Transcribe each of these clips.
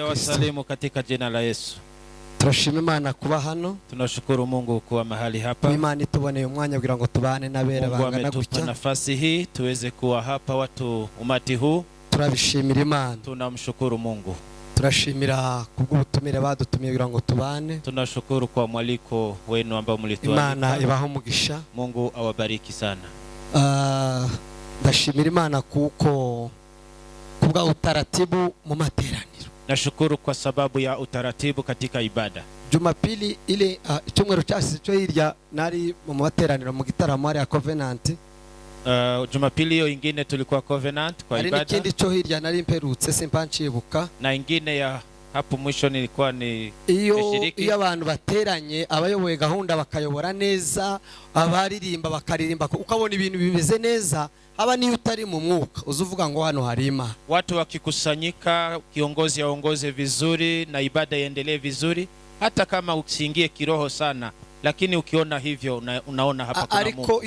Wasalimu katika jina la Yesu. Turashima Imana kuba hano. Tunashukuru Mungu kuwa mahali hapa. Imana ituboneye umwanya kugira ngo tubane nabera bangana gutya. Nafasi hii tuweze kuwa hapa watu umati huu. Turabishimira Imana. Tunamshukuru Mungu. Turashimira kubw'ubutumire badutumiye kugira ngo tubane. Tunashukuru kwa mwaliko wenu ambao mlitualika. Imana ibaho umugisha. Mungu awabariki sana. Ndashimira Imana kuko kubwa utaratibu mu materaniro. Nashukuru kwa sababu ya utaratibu katika ibada. Jumapili ile icyumweru cyase cyo hirya nari mu materaniro mu gitaramo ari ya Covenant. Jumapili hiyo ingine tulikuwa Covenant kwa ibada. Ari n'ikindi cyo hirya nari mperutse simpancibuka. Na ingine ya hapo mwisho nilikuwa ni iyo abantu bateranye abayoboye gahunda bakayobora neza, abaririmba bakaririmba ukabona ibintu bimeze neza. Haba ni utari mu mwuka uzuvuga ngo hano harima. Watu wakikusanyika, kiongozi aongoze vizuri na ibada iendelee vizuri, hata kama usiingie kiroho sana, lakini ukiona hivyo unaona hapa kuna Mungu. Ariko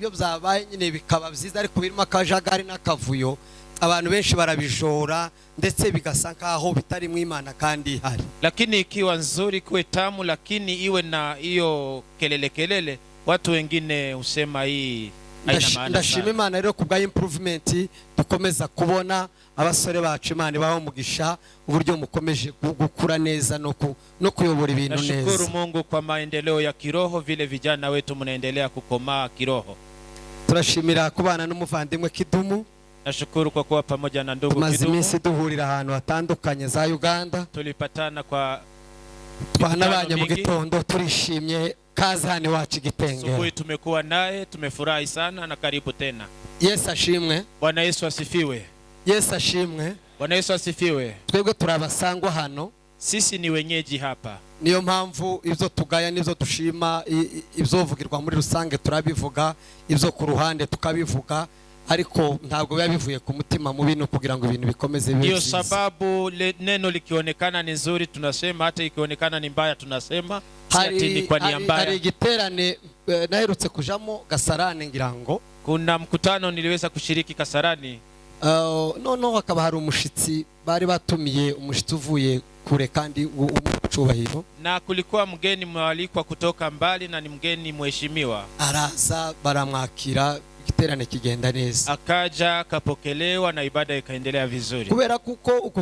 iyo byabaye nyine bikaba byiza, ariko birimo akajagari n'akavuyo, abantu benshi barabijora ndetse bigasa nkaho bitari mu Imana kandi hari. Lakini ikiwa nzuri kuwe tamu, lakini iwe na hiyo kelele, watu wengine usema hii. Ndashima Imana rero kubwa improvement dukomeza kubona abasore bacu Imana baho mugisha uburyo mukomeje gukura neza no kuyobora ibintu neza. Nashukuru Mungu kwa maendeleo ya kiroho, vile vijana wetu mnaendelea kukomaa kiroho. Turashimira kubana n'umuvandimwe Kidumu. Nashukuru kwa kuwa pamoja na ndugu Kidumu. Mazimisi duhurira ahantu hatandukanye za Uganda. Tulipatana kwa twanabanye mu gitondo, turishimye kaza hano wacu Kitengela. Subuhi tumekuwa naye, tumefurahi sana na karibu tena. Yesu ashimwe. Bwana Yesu asifiwe. Yesu ashimwe. Bwana Yesu asifiwe. Twebwe turabasangwa hano. Sisi ni wenyeji hapa. Niyo mpamvu ibyo tugaya nizo dushima, ibyo vugirwa muri rusange turabivuga, ibyo ku ruhande tukabivuga, ariko ntabwo biba bivuye ku mutima mu bintu kugira ngo ibintu bikomeze bibe. Iyo sababu neno likionekana ni nzuri tunasema, hata ikionekana ni mbaya tunasema. Hari igiterane naherutse kujamo Gasarane ngira ngo. Kuna mkutano niliweza kushiriki Kasarani. No hakaba hari umushitsi bari batumiye, umushitsi uvuye kure kandi umucubahiro. Na kulikuwa mgeni mwalikwa kutoka mbali na ni mgeni mheshimiwa. Araza baramwakira, igiterane kigenda neza. Akaja kapokelewa na ibada ikaendelea vizuri. Kubera kuko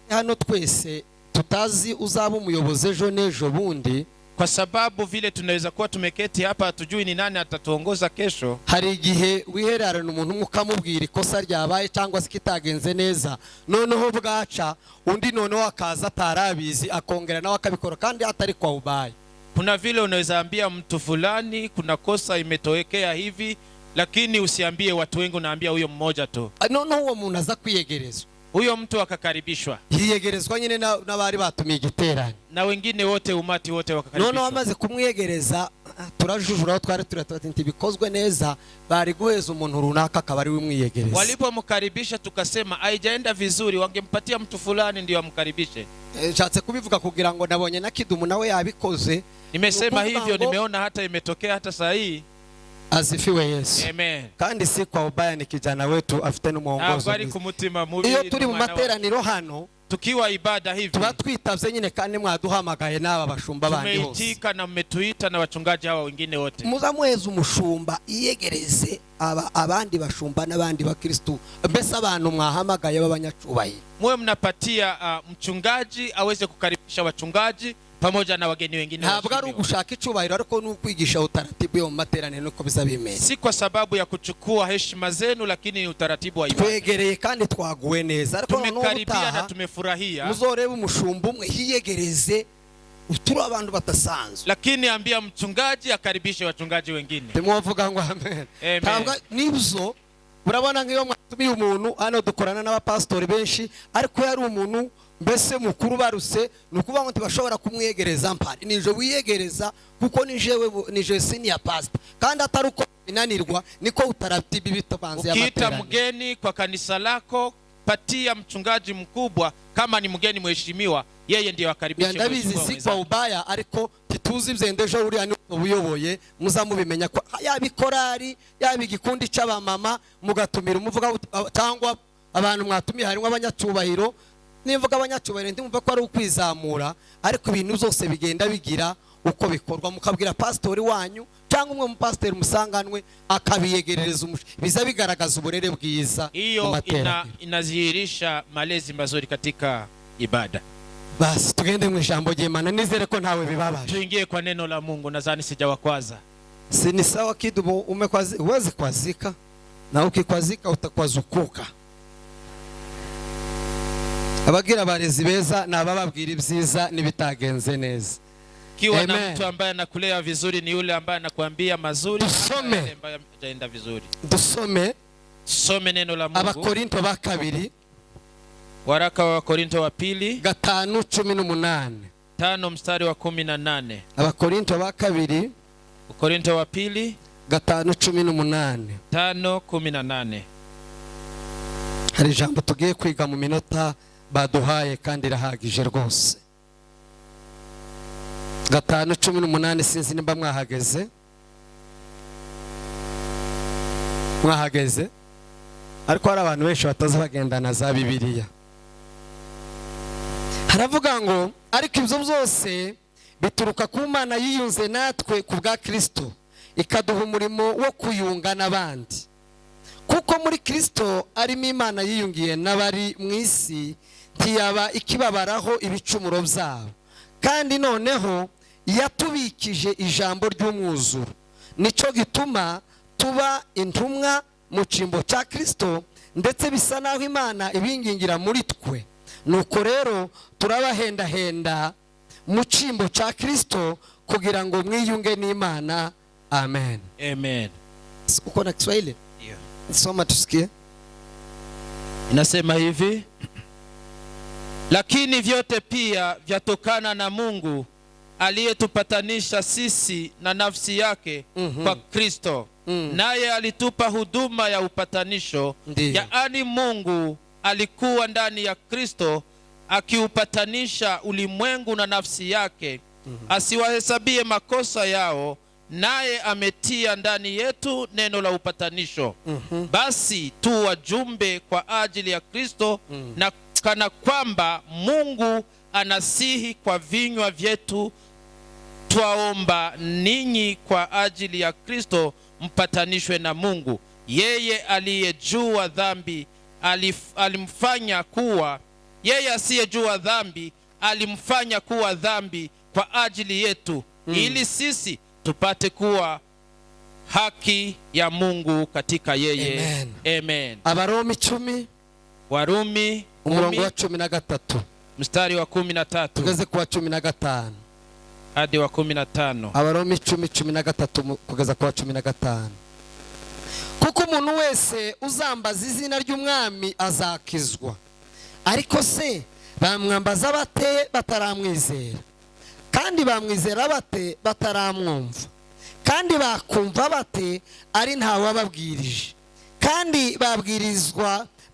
hano twese tutazi uzaba umuyobozi ejo n'ejo bundi. Kwa sababu vile tunaweza kuwa tumeketi hapa hatujui ni nani atatuongoza kesho. Hari igihe wihererana umuntu mukamubwira ikosa ryabaye cyangwa se kitagenze neza, noneho bwaca undi noneho akaza atarabizi akongera nawe akabikora kandi atari kwa ubaye. Kuna vile unaweza ambia mtu fulani kuna kosa imetokea hivi, lakini usiambie watu wengi, unaambia huyo mmoja tu. Noneho uwo muntu aza kwiyegerezwa, huyo mtu akakaribishwa, yiyegerezwa nyine n'abari batumiye igiterane, na wengine wote umati wote wakakaribishwa. Noneho amaze kumwiyegereza turajujura twari turati bikozwe neza, bari guheza umuntu runaka akabari wimwiyegereza. Walipomkaribisha tukasema haijaenda vizuri, wangempatia mtu fulani ndio amkaribishe. Nshatse kubivuga kugira ngo nabonye na Kidumu nawe yabikoze. Nimesema hivyo, nimeona hata imetokea hata saa hii. Asifiwe Yesu. Amen. Kandi si kwa ubaya ni kijana wetu afite n'umuongozo. Abari ku mutima mubi. Iyo turi mu materaniro hano tukiwa ibada hivi tuba twitavye nyine kandi mwaduhamagaye n'aba bashumba bandi hose. Tumeitika na mmetuita na wachungaji hawa wengine wote. Muzamweza umushumba iyegereze abandi bashumba n'abandi ba Kristo. Mbese abantu mwahamagaye b'abanyacubahiro. Mwe mnapatia mchungaji aweze kukaribisha wachungaji pamoja na wageni wengine. Ntabwo ari ugushaka icubahiro, ariko n'ukwigisha utaratibu yo materaniro nuko bizabimeye. Si kwa sababu ya kuchukua heshima zenu, lakini utaratibu wa ibada. Twegereye kandi twaguwe neza, ariko tumekaribia na tumefurahia. Muzorebe umushumba umwe hiyegereze uturu abantu batasanzwe, lakini ambia mchungaji akaribishe wachungaji wengine. Tumuvuga ngo amen. Ntabwo nibyo urabona ngiyo mwatumiye umuntu hano dukorana n'abapastori benshi, ariko yari umuntu mbese mukuru baruse, nukuvuga ngo ntibashobora kumwiyegereza mpari nije wiyegereza kuko nije senior pastor kandi atari uko binanirwa, niko utaratibu bitabanze ya materaniro. Ukiita mgeni kwa kanisa lako, patia mchungaji mkubwa, kama ni mgeni mheshimiwa yeye ndiye akaribishe. Ndabizi si kwa ubaya, ariko tituzi byendejo uri ani ubuyoboye muzamubimenya ko yabikorari yabigikundi c'abamama mugatumira umuvuga cyangwa abantu mwatumiye harimo abanyacubahiro nimvuga abanyacyubahiro ndimva ko ari ukwizamura, ariko ibintu byose bigenda bigira uko bikorwa. Mukabwira pastori wanyu cyangwa umwe mu pastori musanganwe akabiyegerereza biza bigaragaza uburere bwiza. Hiyo inazihirisha malezi mazuri katika ibada. Basi tugende mu ijambo ry'Imana, nizere ko ntawe bibabaje. Tuingie kwa neno la Mungu. Nadhani sijawakwaza. Si ni sawa kidu umekwazika, uweze kwazika na ukikwazika utakwazukuka. Abagira abarezi beza na abababwira ibyiza nibitagenze neza. Kiwa na mtu ambaye anakulea vizuri ni yule ambaye anakuambia mazuri, ambaye ataenda vizuri. Tusome neno la Mungu. Abakorinto ba kabiri, waraka wa Korinto wa pili 5:18. 5 mstari wa 18. Abakorinto ba kabiri, Korinto wa pili 5:18. 5:18. Hari ijambo tugiye kwiga mu minota baduhaye kandi irahagije rwose. 5:18 sinzi nimba mwahageze. Ariko hari abantu benshi bataza bagendana za Bibiliya. Haravuga ngo ariko ibyo byose bituruka ku Mana yiyunze natwe ku bwa Kristo, ikaduha umurimo wo kuyunga n'abandi. Kuko muri Kristo arimo Imana yiyungiye n'abari mu isi, ntiyaba ikibabaraho ibicumuro byabo. Kandi noneho yatubikije ijambo ry'umwuzuro, nico gituma tuba intumwa mu cimbo cya Kristo, ndetse bisa naho Imana ibingingira muri twe. Nuko rero turabahendahenda mu cimbo cya Kristo kugira ngo mwiyunge n'Imana. Amen. Amen. Uko na Kiswahili? Ndio. Soma tusikie. Inasema hivi: lakini vyote pia vyatokana na Mungu aliyetupatanisha sisi na nafsi yake kwa Kristo. Naye alitupa huduma ya upatanisho. Yaani Mungu alikuwa ndani ya Kristo akiupatanisha ulimwengu na nafsi yake, asiwahesabie makosa yao, naye ametia ndani yetu neno la upatanisho. Basi tu wajumbe kwa ajili ya Kristo, na kana kwamba Mungu anasihi kwa vinywa vyetu, twaomba ninyi kwa ajili ya Kristo mpatanishwe na Mungu. Yeye aliyejua dhambi alimfanya kuwa, yeye asiyejua dhambi alimfanya kuwa dhambi kwa ajili yetu, ili sisi tupate kuwa haki ya Mungu katika yeye. Amen. Amen. Abarumi 10, Warumi umurongo wa 13 mstari wa 13 tugeze ku wa 15 hadi wa 15. Abarumi 10:13 kugeza ku wa 15. Kuko umuntu wese uzambaza izina ry'umwami azakizwa. Ariko se bamwambaza bate bataramwizera? Kandi bamwizera bate bataramwumva? Kandi bakumva bate ari ntawe wababwirije? Kandi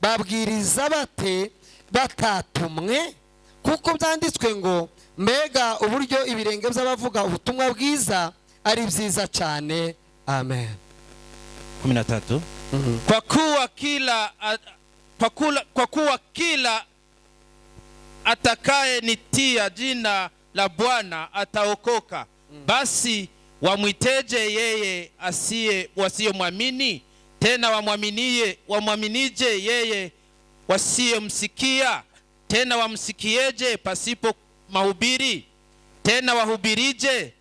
babwiriza bate batatumwe? Kuko byanditswe ngo mbega uburyo ibirenge by'abavuga ubutumwa bwiza ari byiza cyane. Amen. 13. Kwa kuwa kila atakaye nitia jina la Bwana ataokoka. Basi wamwiteje yeye wasiyemwamini? Tena wamwaminije yeye wasiyemsikia? Tena wamsikieje pasipo mahubiri? Tena wahubirije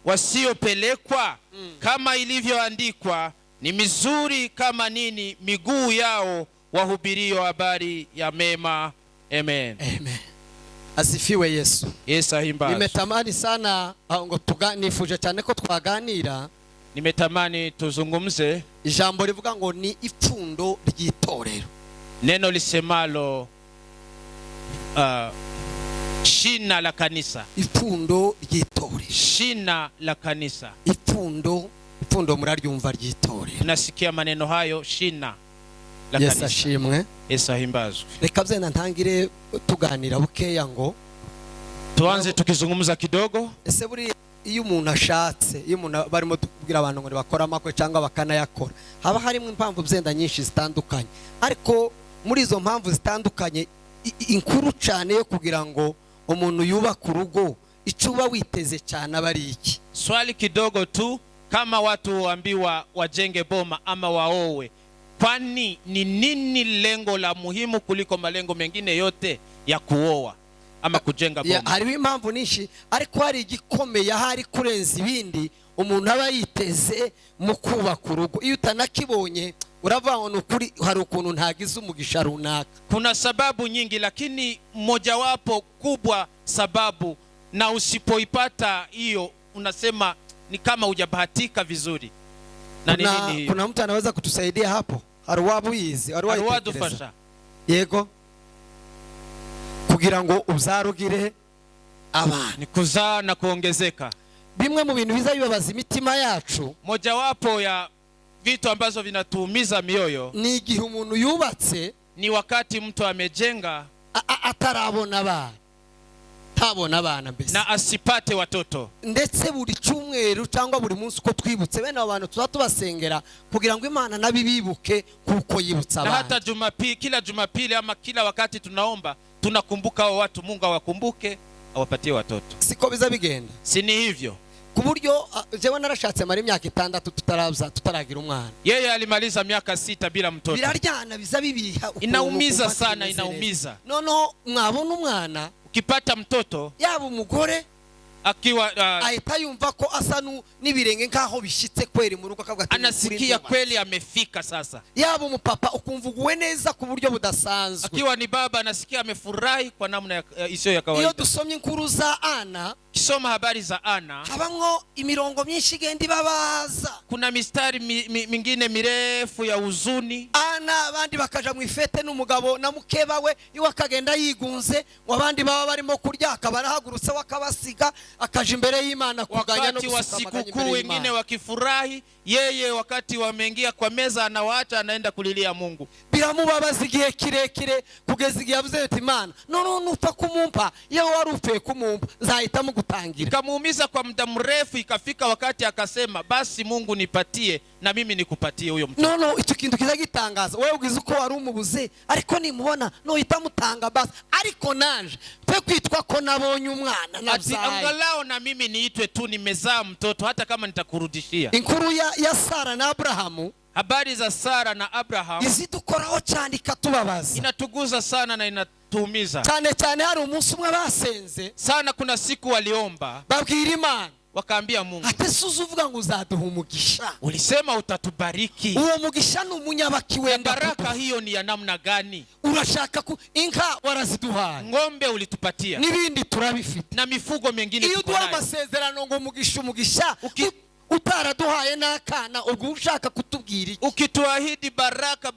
wasiopelekwa? Kama ilivyoandikwa, ni mizuri kama nini miguu yao wahubirio habari ya mema. Amen. Amen. Asifiwe Yesu. Yesu ahimbawe. Nimetamani sana ngo nifuje cyane ko twaganira. Nimetamani tuzungumze ijambo rivuga ngo ni ipfundo ry'itorero. Neno lisemalo shina la kanisa. Ipfundo ry'itorero. Shina la kanisa. Ipfundo muraryumva ry'itorero. Tunasikia maneno hayo, shina la kanisa. Yesu ashimwe. Yesu ahimbazwe. Reka byenda ntangire tuganira bukeya ngo tuanze tukizungumza kidogo. Ese buri iyo umuntu ashatse, iyo umuntu barimo kubwira abantu ngo bakora amakwe cyangwa bakanayakora, haba harimo impamvu byenda nyinshi zitandukanye. Ariko muri izo mpamvu zitandukanye inkuru cyane yo kugira ngo umuntu yubaka urugo icuba witeze cyane abari iki. Swali kidogo tu, kama watu waambiwa wajenge boma ama waowe, kwani ni nini lengo la muhimu kuliko malengo mengine yote ya kuoa ama kujenga boma? Hari impamvu nishi ariko hari igikomeye ahari kurenza ibindi umuntu aba yiteze mu kubaka urugo. Iyo utanakibonye uravana ukuri hari ukuntu ntagize umugisha runaka. Kuna sababu nyingi, lakini mojawapo kubwa sababu, na usipoipata hiyo unasema ni kama hujabahatika vizuri. Na nini? Kuna mtu anaweza kutusaidia hapo? Haruwabu yizi, haruwadufasha. Yego. Kugira ngo uzarugire abana. Ni kuzaa na kuongezeka. Bimwe mu bintu biza bibabaza imitima yacu, mojawapo ya vitu ambazo vinatuumiza mioyo, ni igihe umuntu yubatse, ni wakati mtu amejenga atarabona abana, tabona abana mbese, na asipate watoto. Ndetse buri cyumweru cyangwa buri munsi uko twibutse bene abantu tuzatubasengera kugira ngo Imana nabibibuke kuko yibutsa abana. Na hata Jumapili, kila Jumapili ama kila wakati tunaomba, tunakumbuka hao watu, Mungu awakumbuke, awapatie watoto. Siko biza bigenda? Si ni hivyo? Kuburyo jewe narashatse mari imyaka 6 tutaragira umwana. Yeye alimaliza miaka 6 bila mtoto. Biraryana biza bibiha. Inaumiza sana, inaumiza. No mwabona umwana ukipata mtoto, yaba umugore akiwa ahita yumva ko asa n'ibirenge nkaho bishitse kweri mu rugo akavuga ati anasikia kweli amefika sasa. Yaba umupapa ukumvuguwe neza ku buryo budasanzwe. Akiwa ni baba anasikia amefurahi kwa namna isiyo ya kawaida. Iyo dusomye inkuru za Ana, kisoma habari za Ana, habango imirongo myinshi genda babaza. Kuna mistari mingine mirefu ya huzuni. Ana abandi bakaja mu ifete n'umugabo na mukeba we iwe akagenda yigunze, wabandi baba barimo kurya akabarahagurutse wakabasiga akaje imbere y'Imana kuganya no gusaba. Wakati wa sikukuu wengine wakifurahi, yeye wakati wameingia kwa meza anawaacha, anaenda kulilia Mungu. Biramubabaza igihe kirekire kugeza igihe yavuze ati Imana no nupfa kumumpa, yewe warufe kumumpa nzahita mugutangira. Kamuumiza kwa muda mrefu, ikafika wakati akasema basi Mungu nipatie na mimi nikupatie huyo mtoto. No icyo kintu kiza gitangaza. Wewe ugize uko wari umubuze ariko nimubona no itamutanga basi ariko nanje pe kwitwa ko nabonye umwana nabyaye. Angalau na mimi niitwe tu nimezaa mtoto hata kama nitakurudishia. Inkuru ya Sara na Abrahamu, habari za Sara na Abraham izidukoraho cyane ikatubabaza. Inatuguza sana na inatuumiza. Cyane hari umunsi umwe basenze sana, kuna siku waliomba babwira Imana, wakaambia Mungu, ate suzuvuga ngo uzaduha umugisha, ulisema utatubariki. Uwo mugisha ni umunyabaki wenda baraka hiyo ni ya namna gani? Urashaka ku inka waraziduha, ngombe ulitupatia, nibindi turabifite na mifugo mengine tuko nayo. Iyo duha amasezerano ngo umugisha utaraduhaye n'akana ubwo ushaka kutubwira iki? Ukituahidi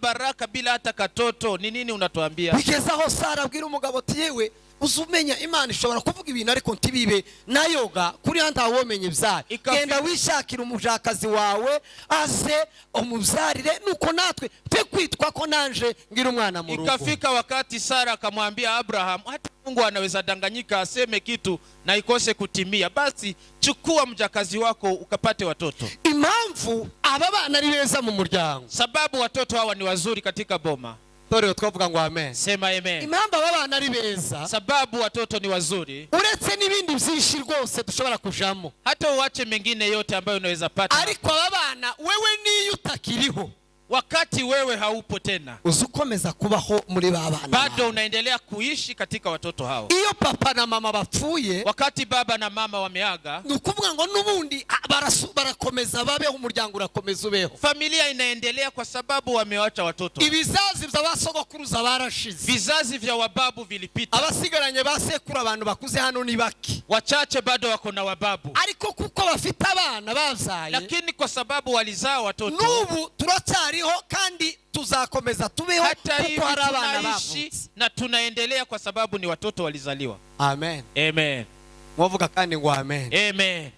baraka bila hata katoto, ni nini unatuambia? Bigezaho Sara abwira umugabo ati yewe uzumenya Imana ishobora kuvuga ibintu ariko ntibibe nayoga kuri handa womenye byayo. Genda wishakira umujakazi wawe aze umubyarire nuko natwe twe kwitwa ko nanje ngira umwana mu rugo. Ikafika wakati Sara akamwambia Abraham, hata Mungu anaweza danganyika aseme kitu na ikose kutimia, basi chukua mjakazi wako ukapate watoto. Impamvu aba bana ari beza mu muryango, sababu watoto hawa ni wazuri katika boma. Tore twavuga ngo amen. Sema amen. Impamvu aba bana ari beza, sababu watoto ni wazuri, uretse n'ibindi byinshi rwose dushobora kujamo, hata uache mengine yote ambayo unaweza pata. Ariko aba bana wewe niyo utakiriho, wakati wewe haupo tena, uzukomeza kubaho muri babana, bado unaendelea kuishi katika watoto hao. Iyo papa na mama bapfuye, wakati baba na mama wameaga, nukuvuga ngo nubundi barakomeza babeho, umuryango urakomeza ubeho, familia inaendelea kwa sababu wamewacha watoto. Ibizazi by'abasogokuruza barashize, vizazi vya wababu vilipita, abasigaranye basekuru abantu bakuze hano ni baki, wachache bado wako na wababu. Ariko kuko bafite abana bazaye, lakini kwa sababu walizaa watoto, nubu turacyariho kandi tuzakomeza tubeho hata hivi tunaishi na tunaendelea kwa sababu ni watoto walizaliwa. Amen. Amen. Mwavuga kandi ngo amen. Amen.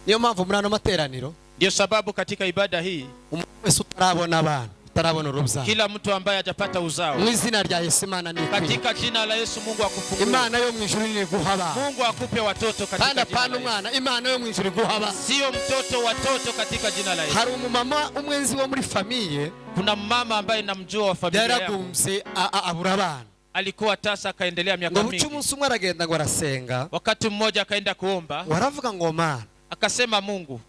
Niyo mpamvu murano materaniro, ndio sababu katika ibada hii umwese utarabona abana, utarabona urubyaro, kila mtu ambaye hajapata uzao, mu izina rya Yesu Imana ni katika jina la Yesu Mungu akufungue. Imana yo mu ijuru ni guhaba, Mungu akupe watoto katika jina la Yesu. Mwana Imana yo mu ijuru guhaba, sio mtoto, watoto katika jina la Yesu. Hari umumama umwenzi wo muri famiye, kuna mama ambaye namjua wa familia yako, yaragumze abura abana, alikuwa tasa akaendelea miaka mingi. Umunsi umwe aragenda ngo arasenga. Wakati mmoja akaenda kuomba. Waravuga ngo Mana, akasema Mungu,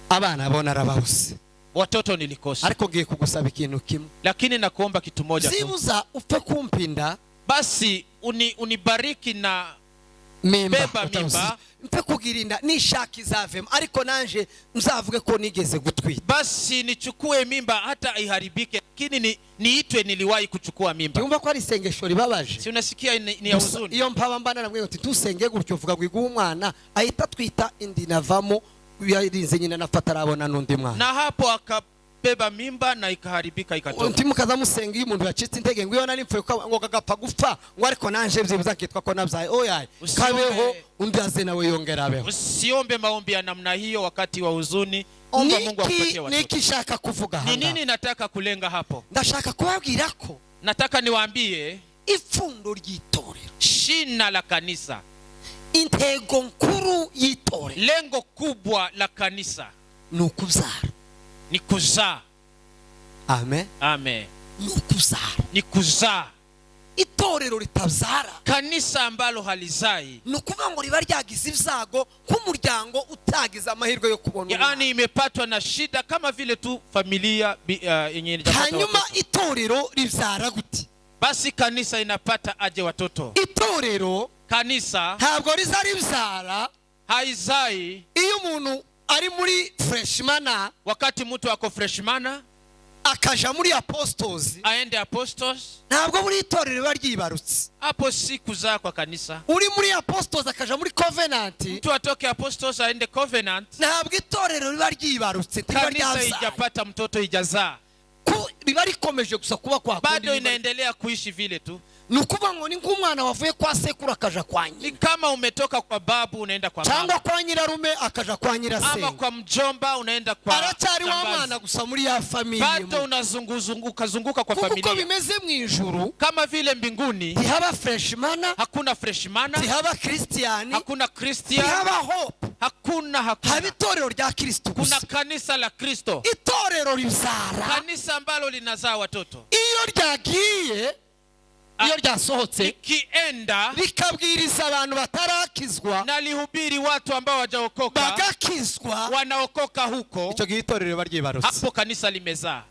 abana bona arababuze, watoto nilikosa, ariko ngiye kugusaba ikintu kimwe, lakini nakuomba kitu moja tu. Zibuza upfe kumpinda, basi unibariki na beba mimba, mpe kugirinda nishaki zavemo, ariko nanje mzavuge ko nigeze gutwita. Basi nichukue mimba hata iharibike, lakini niitwe niliwahi kuchukua mimba. Yumva ko ari isengesho ribabaje. Si unasikia ni ya huzuni. Iyo mpaba mbana namwe uti tusenge gutyo vuga gwiguha umwana ahita twita indi navamo yarinze nyina nafata arabona nundi mwana. Na hapo akabeba mimba na ikaharibika ikatoka. Undi mukaza musenga iyo umuntu yacitse intege ngo yona nimfuye ngo gagapfa gupfa ngo ariko nanje byibuza kitwa ko nabyaye. Oya kabeho undi aze nawe yongera abeho. Usiombe maombi ya namna hiyo wakati wa huzuni. Mungu akupatie watoto. Niki shaka kuvuga hapa. Ni nini nataka kulenga hapo? Ndashaka kubabwira ko nataka niwaambie ipfundo ry'itorero, shina la kanisa, intego nkuru y'itorero, lengo kubwa la kanisa ni ukuzara, ni kuzaa. Amen, amen. Ni kuzaa. Itorero ritazara, kanisa ambalo halizai, nukuvuga ngo riba ryagize ibyago nk'umuryango utagize amahirwe yo kubona. Yaani imepatwa na shida kama vile tu familia yenye inapata. Hanyuma itorero ribyara gute? Basi kanisa inapata aje watoto? Itorero, kanisa ntabwo rizari byara, haizai. Iyo umuntu ari muri freshman, wakati mtu ako freshman akaja muri apostles, aende apostles, ntabwo muri itorero riba ryibarutse. Hapo si kuzaa kwa kanisa. Uri muri apostles akaja muri covenant, mtu atoke apostles aende covenant, ntabwo itorero riba ryibarutse. Kanisa ijapata mtoto, ijazaa, riba rikomeje gusa kuba kwa bado inaendelea kuishi vile tu. Nukuvuga ngo ni nk'umwana wavuye kwa sekuru akaja kwa nyina. Ni kama umetoka kwa babu unaenda kwa mama. Cyangwa kwa nyirarume akaja kwa nyirasenge. Ama kwa mjomba unaenda kwa aracyari wa mwana gusa muri ya familia. Bado unazunguka kwa familia. Kuko bimeze mu ijuru, kama vile mbinguni haba freshman, hakuna freshman, haba Christian, hakuna Christian, haba hope, hakuna. Haba itorero rya Kristo. Kuna kanisa la Kristo. Itorero rizara, kanisa ambalo linazaa watoto. Iyo ryagiye, iyo ryasohotse, ikienda likabwiriza abantu batarakizwa, na lihubiri watu ambao hawajaokoka, bagakizwa, wanaokoka huko, icyo gitorero baryibarutse. Hapo kanisa limezaa.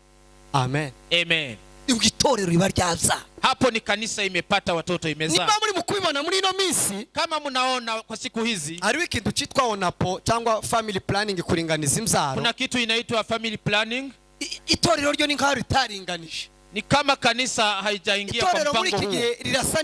Amen, amen. Itorero riba ryaza, hapo ni kanisa imepata watoto, imezaa. Niba muri mukubibona muri ino minsi, kama mnaona kwa siku hizi, hariho ikintu cyitwa onapo cyangwa family planning, kuringaniza imzaro. Kuna kitu inaitwa family planning. Itorero ryo ni nkaho ritaringanije, ni kama kanisa haijaingia kwa mpango huu. Itorero muri kigihe rirasa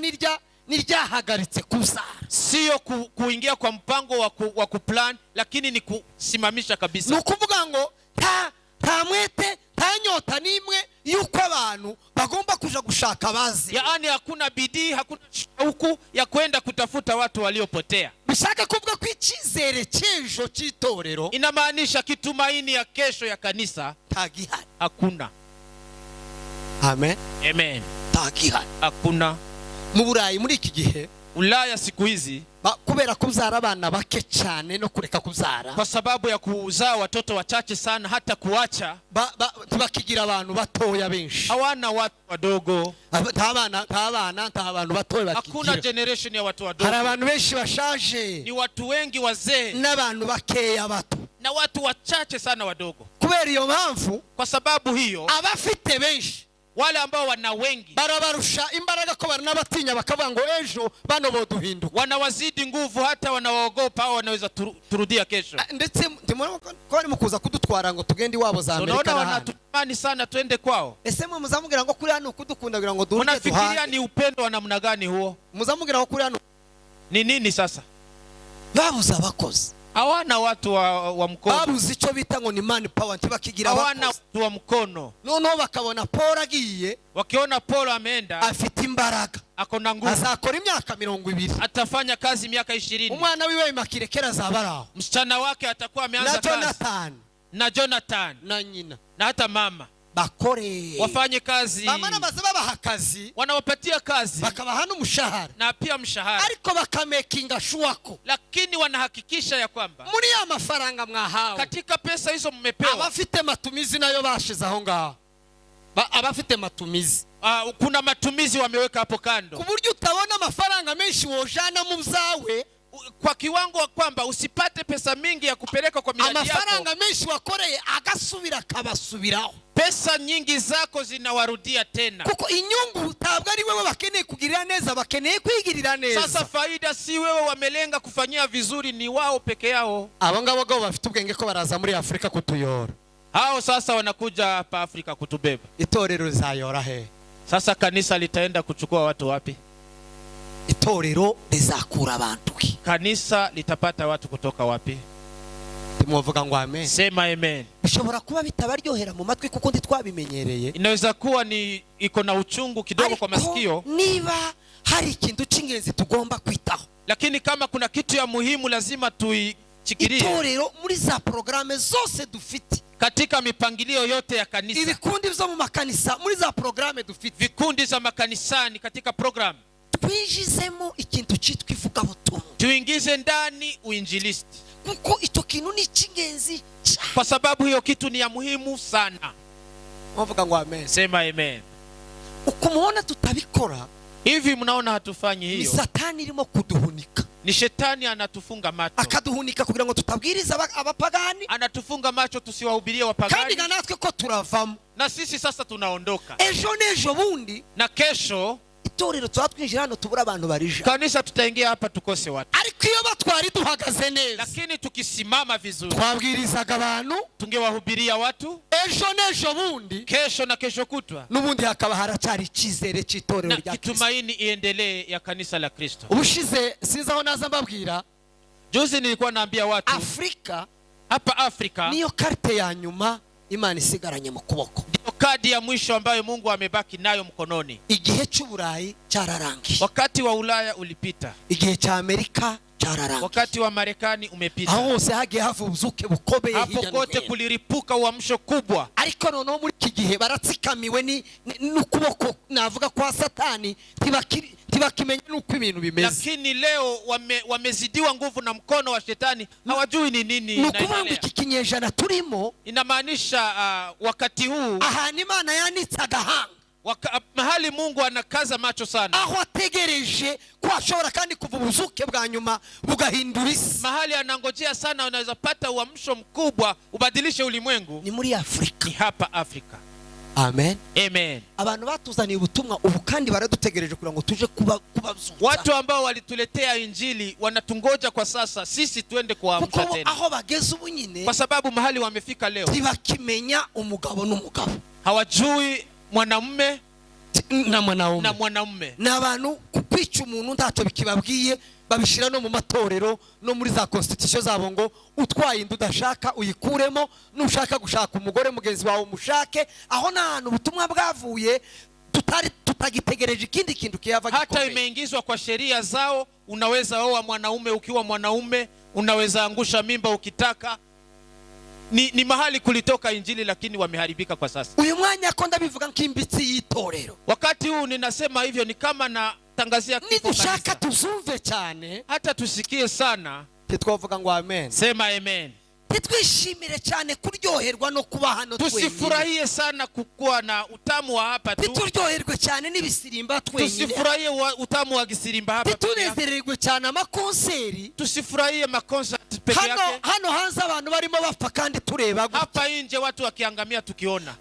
niryahagaritse kuzara. Sio kuingia kwa mpango wa kuplan, lakini ni kusimamisha kabisa. Nukuvuga ngo nta mwete, nta nyota nimwe yuko abantu bagomba kuja gushaka bazi. Yaani hakuna bidii, hakuna shauku ya kwenda kutafuta watu waliopotea. Bishaka kuvuga ko icyizere cy'ejo cy'itorero, inamaanisha kitumaini ya kesho ya kanisa tagihari, hakuna. Amen, amen. Tagihari, hakuna. Mu Burayi muri iki gihe, Ulaya siku hizi, kubera kuzara abana bake cyane no kureka kuzara, kwa sababu ya kuzaa watoto wachache sana, hata kuacha bakigira abantu batoya benshi, hawana watu wadogo, nta abantu batoya bakigira. Hakuna generation ya watu wadogo. Hari abantu benshi bashaje, ni watu wengi wazee, n'abantu bakeya bato, na watu wachache sana wadogo. Kubera iyo mpamvu, kwa sababu hiyo, abafite benshi, wale ambao wana wengi, barabarusha imbaraga ko baranabatinya bakavuga ngo ejo bano boduhinduka, wanawazidi nguvu, hata wanawaogopa au wanaweza turudia kesho. Ndetse ndimona ko bari mukuza kudutwara ngo tugende iwabo za Amerika. Unaona wanatumani sana tuende kwao. Ese mwe muzamugira ngo kuri hano kudukunda kugira ngo duhuje. Unafikiria ni upendo wa namna gani huo? Muzamugira ngo kuri hano ni nini sasa? Babuza abakozi, hawana watu wa mkono. Babuze icyo bita ngo ni man power, ntibakigira abakozi. Hawana watu wa mkono. Noneho bakabona Paul agiye, wakiona Paul ameenda, afite imbaraga, akona nguvu, azakora imyaka 20, atafanya kazi miaka 20. Umwana wiwe Makirekera azabaraho, msichana wake atakuwa ameanza kazi, na Jonathan na nyina na hata mama bakore, wafanye kazi. Mama na baza babaha kazi, wanawapatia kazi, bakabaha n'umushahara, na pia mshahara, ariko bakamekinga shuwako, lakini wanahakikisha ya kwamba muri ya mafaranga mwahawe, katika pesa hizo mmepewa, abafite matumizi nayo bashize aho ngaho. abafite matumizi. Kuna matumizi wameweka hapo kando, kuburyo utabona amafaranga menshi wojana mu byawe, kwa kiwango kwamba usipate pesa mingi ya kupeleka kwa miradi yako. Amafaranga menshi wakoreye agasubira kabasubiraho, pesa nyingi zako zinawarudia tena, kuko inyungu tabwo ari wewe bakeneye kugirira neza, bakeneye kwigirira neza. Sasa faida si wewe wamelenga kufanyia vizuri, ni wao peke yao. Abo ngabo bafite ubwenge ko baraza muri Afrika kutuyora. Hao sasa wanakuja hapa Afrika kutubeba. Itorero rizayora he? Sasa kanisa litaenda kuchukua watu wapi? Itorero rizakura abantu. Kanisa litapata watu kutoka wapi? Tumuvuga ngo amen. Sema amen. Bishobora kuba bitabaryohera mu matwi kuko ndi twabimenyereye. Inaweza kuwa ni iko na uchungu kidogo kwa masikio. Niba hari ikintu cy'ingenzi tugomba kwitaho, lakini kama kuna kitu ya muhimu lazima tuichikirie. Itorero muri za programe zose dufite, katika mipangilio yote ya kanisa, ibikundi byo mu makanisa muri za programe dufite, vikundi za makanisani katika program, twinjizemo ikintu cyitwa ivugabutumwa, tuingize ndani uinjilisti, kuko ito kintu ni cy'ingenzi cyane, kwa sababu hiyo kitu ni ya muhimu sana. Muvuga ngo amen. Sema amen. Ukumuona tutabikora hivi, mnaona hatufanyi hiyo, ni Satani irimo kuduhunika, ni shetani anatufunga macho, akaduhunika kugira ngo tutabwiriza abapagani, anatufunga macho tusiwahubirie wapagani, kandi natwe ko turavamo, na sisi sasa tunaondoka. Ejo nejo bundi na kesho itorero twatwinjira hano tubura abantu barija, kanisa tutaingia hapa tukose watu. Ariko iyo batwari duhagaze neza, lakini tukisimama vizuri, twabwirizaga abantu, tungewahubiria watu. Ejo nejo bundi, kesho na kesho kutwa, nubundi hakaba haracyari ikizere cy'itorero rya Kristo, kitumaini iendelee ya kanisa la Kristo. Ubushize sizaho naza mbabwira, juzi nilikuwa naambia watu, Afrika, hapa Afrika niyo karte ya nyuma Imana isigaranye mu kuboko, ndio kadi ya mwisho ambayo Mungu amebaki nayo mkononi. Igihe cy'Uburayi cyararangiye, wakati wa Ulaya ulipita, igihe cya Amerika cyararangiye, wakati wa Marekani umepita. Aho hose hagiye havuzuke bukobeye, hapo kote kuliripuka uamsho kubwa. Ariko noneho muri iki gihe baratsikamiwe n'ukuboko navuga kwa Satani, ntibakimenya nuko ibintu bimeze. Lakini leo wamezidiwa nguvu na mkono wa shetani, hawajui ni nini inaendelea. Iki kinyejana turimo inamaanisha wakati huu ahantu Imana yanitse agahanga, mahali Mungu anakaza macho sana, aho ategereje ko ashobora kandi kuva ubuzuke bwa nyuma bugahindura isi, mahali anangojea sana unaweza pata uamsho mkubwa ubadilishe ulimwengu, ni muri Afrika, ni hapa Afrika. Amen. Amen. Abantu batuzaniye ubutumwa ubu kandi baradutegereje kugira ngo tuje kubazuza. Watu ambao walituletea injili wanatungoja kwa sasa sisi tuende kuamsha tena, aho bageze ubu nyine, kwa sababu mahali wamefika leo ntibakimenya umugabo n'umugabo, hawajui mwanamume na mwanamume. Na abantu kwica umuntu ntacyo bikibabwiye, babishira no mu matorero no muri za constitution zabo ngo utwaye indu udashaka uyikuremo, nushaka gushaka umugore mugenzi wawe umushake. Aho nahantu ubutumwa bwavuye tutagitegereje ikindi kintu kiyava gikomeye. Hata imeingizwa kwa sheria zao, unaweza oa mwanaume ukiwa mwanaume, unaweza angusha mimba ukitaka. Ni mahali kulitoka injili, lakini wameharibika kwa sasa. Uyu mwanya ko ndabivuga nk'imbitsi y'itorero, wakati huu ninasema hivyo ni kama na tangazia kifo kanisa. Nidushaka tuzumve cyane, hata tusikie sana, titwavuga ngo amen. Sema amen. Twishimire cyane kuryoherwa no kuba hano twenyine, tusifurahie sana kukua na utamu wa hapa tu, turyoherwe cyane n'ibisirimba twenyine, tusifurahie utamu wa gisirimba hapa, tunezererwe cyane amakonseri, tusifurahie makonsert peke yake. Hano hanze abantu barimo bapfa kandi tureba gutya, hapa nje watu wakiangamia tukiona.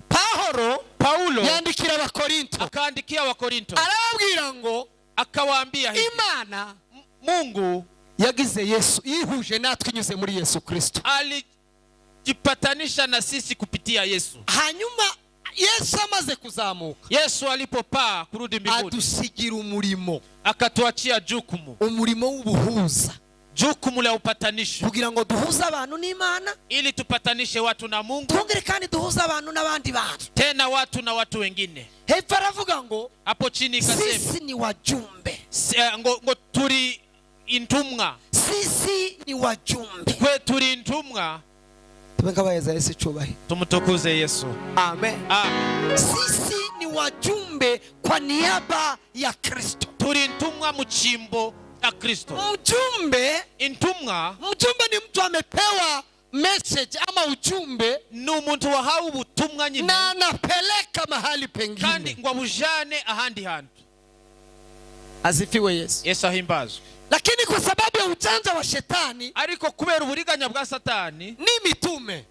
Paulo yandikira Abakorinto, akaandikia Wakorinto, arababwira ngo, akawaambia hivi, Imana Mungu yagize Yesu, yihuje natwe inyuze muri Yesu Kristo, alijipatanisha na sisi kupitia Yesu. Hanyuma Yesu amaze kuzamuka, Yesu alipopaa kurudi mbinguni, adusigira umurimo, akatuachia jukumu, umurimo w'ubuhuza, jukumu la upatanisho, kugira ngo duhuze abantu n'Imana, ili tupatanishe watu na Mungu, twongere kandi duhuze abantu n'abandi bantu, tena watu na watu wengine. Hepfo aravuga ngo, hapo chini ikasema, sisi ni wajumbe, ngo turi intumwa, sisi ni wajumbe, kwe turi intumwa. Tumengabayeza Yesu chubahi, tumtukuze Yesu. Amen. Amen. Sisi ni wajumbe kwa niaba ya Kristo, turi intumwa mchimbo ya Kristo. Mjumbe, intumwa, mjumbe ni mtu amepewa message ama ujumbe, ni umuntu wahawe ubutumwa nyine na anapeleka mahali pengine kandi ngo abujane ahandi hantu. Asifiwe Yesu. Yesu ahimbazwe. Lakini kwa sababu ya ujanja wa shetani, ariko kubera uburiganya bwa Satani, ni mitume,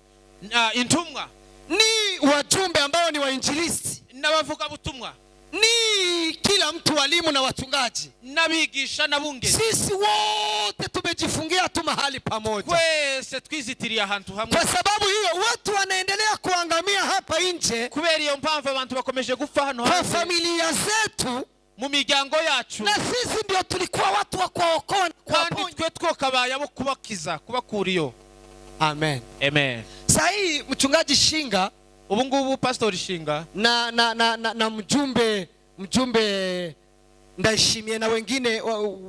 intumwa, ni wajumbe ambao ni wainjilisti, n'abavuga butumwa, ni kila mtu, walimu na wachungaji, n'abigisha n'abungeri, sisi wote tumejifungia tu mahali pamoja, kwese twizitiriye ahantu hamwe. Kwa sababu hiyo watu wanaendelea kuangamia hapa nje, kubera iyo mpamvu abantu bakomeje gupfa hano kwa familia zetu, mu miryango yacu, na sisi ndio tulikuwa watu wa kuokoa, kandi twe twokabaye abo kubakiza, kubakuriyo. Amen. Amen. Sahi mchungaji Shinga, ubu ngubu pastor Shinga na mjumbe Ndayishimiye na wengine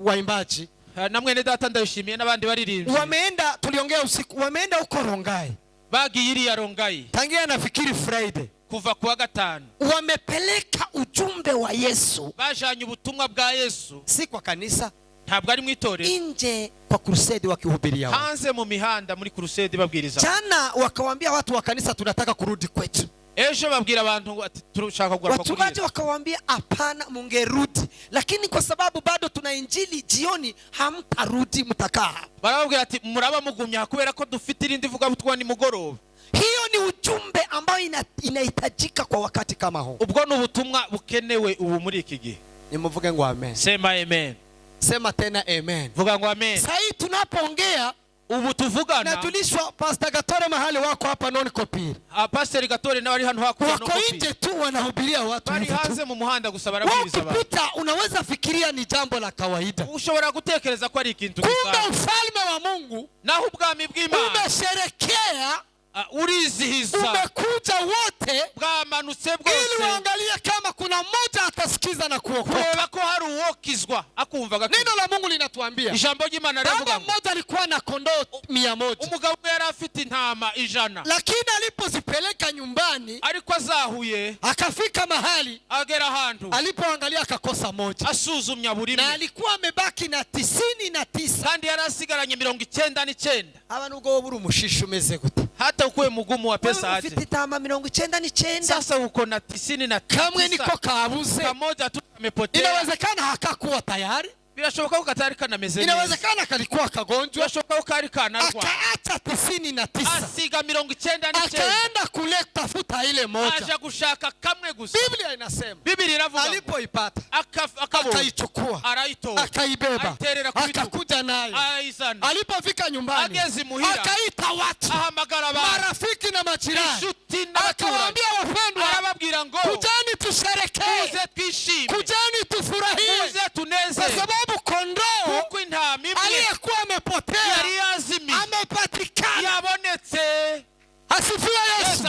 waimbaji, na mwene data Ndayishimiye n'abandi baririmbyi, wameenda, tuliongea usiku, wameenda huko Rongai, bagiye iriya Rongai tangia nafikiri Friday, kuva kuwa gatanu, wamepeleka ujumbe wa Yesu, bajanye ubutumwa bwa Yesu, si kwa kanisa, ntabwo ari mu itorero, nje kwa crusade wakihubiria, hanze mu mihanda muri crusade babwiriza. Jana wakawaambia watu wa kanisa tunataka kurudi kwetu, ejo babwira abantu ati turashaka kugaruka kuri Yesu. Wachungaji wakawaambia hapana, mungerudi, lakini kwa sababu bado tuna injili jioni, hamtarudi, mtakaa. Barababwira ati muraba mugumya kubera ko dufite irindi vuga butumwa ni mugoroba. Hiyo ni ujumbe ambao inahitajika kwa wakati kama huu. Ubwo ni ubutumwa bukenewe ubu muri iki gihe. Nimuvuge ngo amen. Sema amen. Sema tena amen. Vuga ngo amen. Sasa hii tunapoongea, ubu tuvugana, na tulishwa Pastor Gatore mahali wako hapa non copy. Pastor Gatore na wali hano hako non copy. Wako nje tu wanahubiria watu. Bali hanze mu muhanda gusaba barabwiriza abantu. Ukipita unaweza fikiria ni jambo la kawaida. Ushobora gutekereza ko ari ikintu gusa. Kumbe ufalme wa Mungu, naho ubwami bw'Imana, umesherekea, urizihiza, umekuja wote, bwamanutse bwose, ili uangalie kama kuna mmoja atasikiza na kuokoka. Kureba ko hari uwokizwa akumva gakiza. Neno la Mungu linatuambia, ijambo ry'Imana rivuga ngo mmoja alikuwa na kondoo 100, umugabo yari afite intama 100, lakini alipozipeleka nyumbani, ariko azahuye, akafika mahali, agera ahantu, alipoangalia akakosa moja, asuzumya buri na alikuwa amebaki na 99, kandi yari asigaranye 99. Abantu ubwo buri umushishi umeze gute? Hata ukuwe mugumu wa pesa aje, ufite tama 99, sasa uko na 99, kamwe niko kabuze, kamoja tu kamepotea. Inawezekana hakakuwa tayari, birashoboka ko katari kanameze neza, inawezekana kalikuwa kagonjwa, birashoboka ko kari kanarwa, akaacha 99, asiga 99, akaenda kuleta futa ile moja, aje gushaka kamwe gusa. Biblia inasema, Biblia inavuga alipoipata akaichukua, araitoa, akaibeba, akakuja nayo, alipofika nyumbani, akaita watu, ahamagara marafiki na majirani, akawaambia wapendwa, arababwira ngo kujani tusherekee, muze twishime, kujani tufurahie, muze tuneze, kwa sababu kondoo kuko intama imwe aliyekuwa amepotea yari yazimiye amepatikana, yabonetse. Asifiwe Yesu.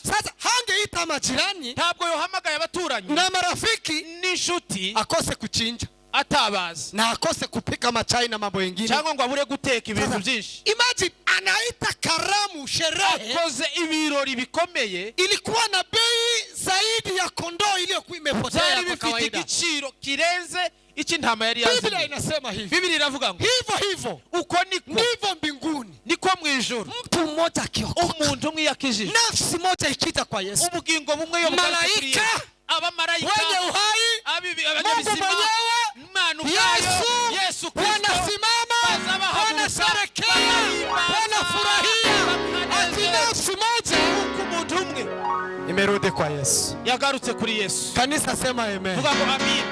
Sasa hangeita majirani, ntabwo yohamagaye abaturanyi na marafiki n'inshuti, akose kuchinja, atabaza, na akose kupika machai na mambo mengine, cyangwa ngo abure guteka ibintu byinshi. Imagine anaita karamu, sherehe, akoze ibirori bikomeye, ilikuwa na bei zaidi ya kondoo iliyokuwa imepotea kwa kawaida, igiciro kirenze iki ntama yari yazimiye. Biblia inasema hivi, Biblia iravuga ngo hivyo uko niko ndivyo mbinguni, niko mu ijuru, mtu mmoja akiokoka, umuntu umwe yakijije, nafsi moja ikita kwa Yesu, ubugingo bumwe yo malaika, abamarayika, wenye uhai, abanyabizima, Yesu Kristo wanasimama, wanasherekea, wanafurahia, ati nafsi moja umuntu umwe imerudi kwa Yesu, yagarutse kuri Yesu. Kanisa sema amen. Vuga ngo amen.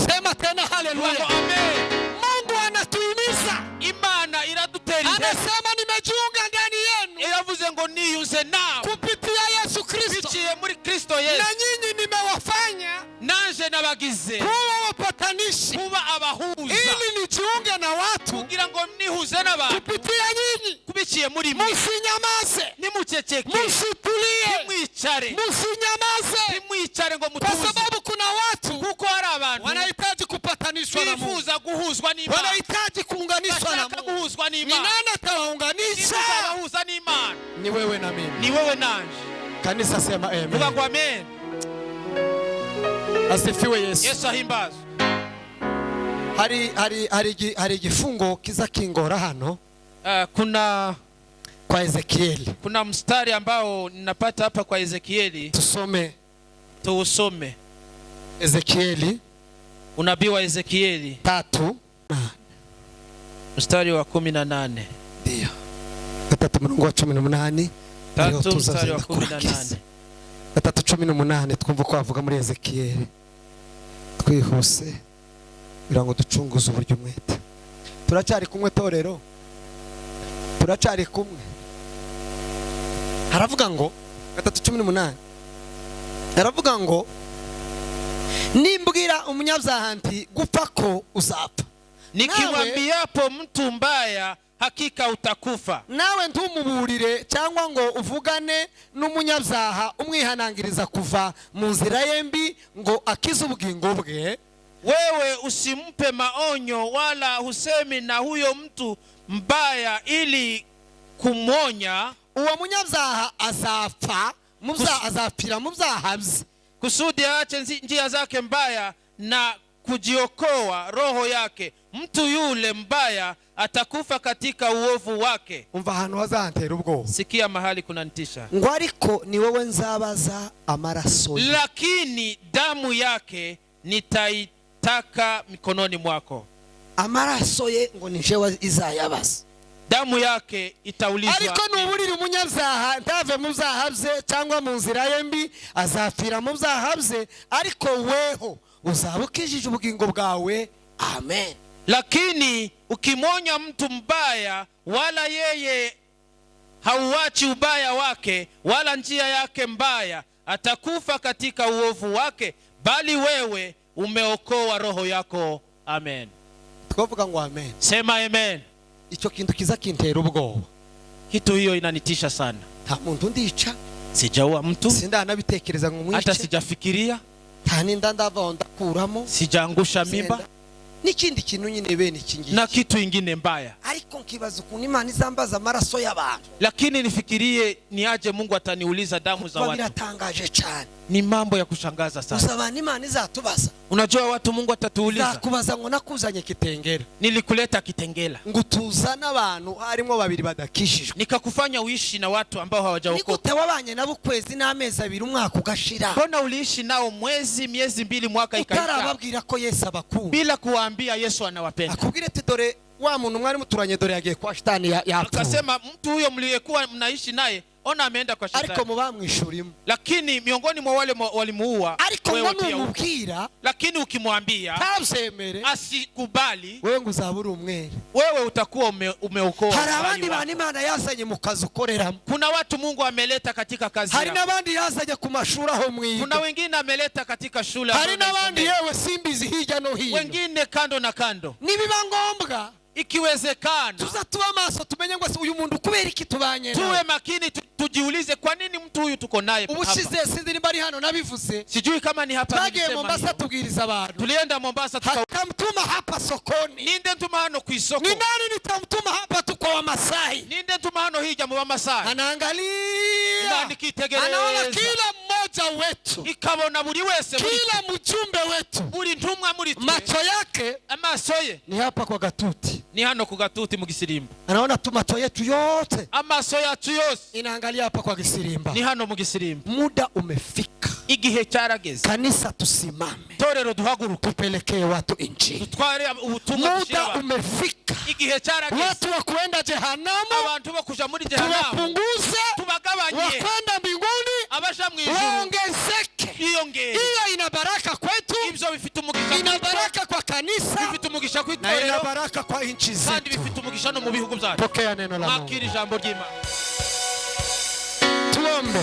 Sema tena haleluya. Vuga ngo amen. Mungu anatuhimiza, Imana iradutera intege, anasema nimejiunga ndani yenu, iravuze ngo niyunze nawe kupitia Yesu Kristo, biciye muri Kristo Yesu, na nyinyi nimewafanya nanje nabagize kuwa wapatanishi, kuba abahuza, ili nijiunge na watu, kugira ngo nihuze n'abantu kupitia nyinyi, kubiciye muri mwe. Musinyamaze, nimuceceke, musitulie, nimwicare, musinyamaze, nimwicare ngo mutuze, kwa sababu kuna watu kuko hari abantu wanahitaji kupatanishwa na Mungu, bifuza guhuzwa n'Imana, wanahitaji kuunganishwa na Mungu, guhuzwa n'Imana. Ni nani atawaunganisha? Abahuza n'Imana Ni wewe na mimi, ni wewe nanje. Kanisa sema amen. Vuga ngo amen. Asifiwe Yesu. Yesu ahimbazwe. Hari igifungo kiza kingora hano. Kuna kwa Ezekieli. Kuna mstari ambao ninapata hapa kwa Ezekieli. Tuusome. Ezekieli, unabii wa Ezekieli 3 mstari wa 18. Ndio. 3:18. 3 mstari wa 18. 3:18 twumva ko avuga muri Ezekieli. Twihuse kugira ngo ducunguze uburyo umwete. Turacyari kumwe torero. Turacyari kumwe. Haravuga ngo 3:18. Haravuga ngo nimbwira umunyabyaha nti gupfa ko uzapfa, nikimwambiapo mtu mbaya hakika utakufa, nawe ntumuburire cyangwa ngo uvugane n'umunyabyaha umwihanangiriza kuva mu nzira yembi ngo akize ubugingo bwe. Wewe usimpe maonyo wala husemi na huyo mtu mbaya ili kumwonya. Uwo munyabyaha azapfa, azapfira mu byaha bye, kusudi aache njia zake mbaya na kujiokoa roho yake. Mtu yule mbaya atakufa katika uovu wake. Umva hano hazantera ubwo. Sikia mahali kunanitisha. Ngo ariko ni wowe nzabaza amaraso ye, lakini damu yake nitaitaka mikononi mwako. Amaraso ye ngo nijewe izayabaza, damu yake itaulizwa. Ariko nuburira umunyabyaha ntave mu byaha bye cyangwa mu nzira yembi azapfira mu byaha bye, ariko weho uzabukijije ubugingo bwawe. Amen. Lakini ukimonya mtu mbaya wala yeye hauachi ubaya wake wala njia yake mbaya, atakufa katika uovu wake, bali wewe umeokoa roho yako. Amen. Twavuga ngo amen. Sema amen. Icyo kintu kiza kintera ubwoba. Kitu hiyo inanitisha sana. Nta muntu ndica, sijaua mtu, sindanabitekereza ngo mwice, hata sijafikiria, nta ninda ndava ndakuramo, sijaangusha mimba n'ikindi kintu nyine bene kingi na kitu ingine mbaya. Ariko nkibaza ukuntu Imana izambaza amaraso y'abantu, lakini nifikirie ni aje Mungu ataniuliza damu za watu. Biratangaje cyane, ni mambo ya kushangaza sana. Usabana Imana izatubaza. Unajua watu Mungu atatuuliza. Nakubaza ngo nakuzanye Kitengela, nilikuleta Kitengela ngutuzana abantu harimo babiri badakishijwe, nikakufanya uishi na watu ambao hawajaokoka. Nikute wabanye nabo kwezi n'amezi 2 umwaka ugashira. Mbona uliishi nao miezi 2 mwaka ikaisha? Utarababwira ko Yesu abakunda, bila kuwaambia Yesu anawapenda. Akubwire ati dore wa muntu mwari muturanye dore yagiye kwa shetani yapfuye. Akasema mtu huyo mliyekuwa mnaishi naye ona ameenda kwa shetani. Ariko mubamwishurimo, lakini miongoni mwa wale walimuua wewe umubwira, lakini ukimwambia tabsemere asikubali, wewe nguzaburi umwere, wewe utakuwa umeokoa. Hari abandi bana Imana yazanye mu kazi ukoreramo, kuna watu Mungu ameleta katika kazi yako. Hari nabandi yazanye ku mashuri aho mwiga, kuna wengine ameleta katika shule, hari nabandi yewe simbizi hirya no hino, wengine kando na kando. Nibiba ngombwa ikiwezekana tuza tuba maso tumenye ngo uyu muntu kubera iki tubanye nawe, tuwe makini tujiulize kwa nini mtu huyu tuko naye hapa. Ubushize sinzi ni bari hano nabivuze, sijui kama ni hapa nilisema. Twagiye Mombasa tubwiriza abantu, tulienda Mombasa tukamtuma hapa sokoni. Ninde ntuma hano ku isoko? Ni nani nitamtuma hapa tuko wa Masai? Ninde ntuma hano hija mu Masai? Anaangalia, anaona kila mmoja wetu, ikabona buri wese, kila mjumbe wetu, buri ntumwa muri twe, macho yake amaso ye ni hapa kwa gatuti, ni hano ku gatuti mu Gisirimba. Anaona tu macho yetu yote, amaso yacu yose inaangalia hapa kwa Gisirimba, ni hano mu Gisirimba. Muda umefika, igihe cyarageze, kanisa tusimame, torero duhaguruka, tupelekee watu injili, tutware ubutumwa. Muda umefika, igihe cyarageze, watu wa kuenda jehanamu, abantu bo kuja muri jehanamu tuwapunguze, tubagabanye, wakwenda mbinguni abasha mu ijuru waongezeke. Hiyo ina baraka kwetu, ibyo bifite umugisha, ina baraka kwa kanisa, bifite umugisha ku na ina baraka kwa inchi zetu, kandi bifite umugisha no mu bihugu byacu. Pokea neno la Mungu. Makiri ijambo ry'Imana. Tuombe.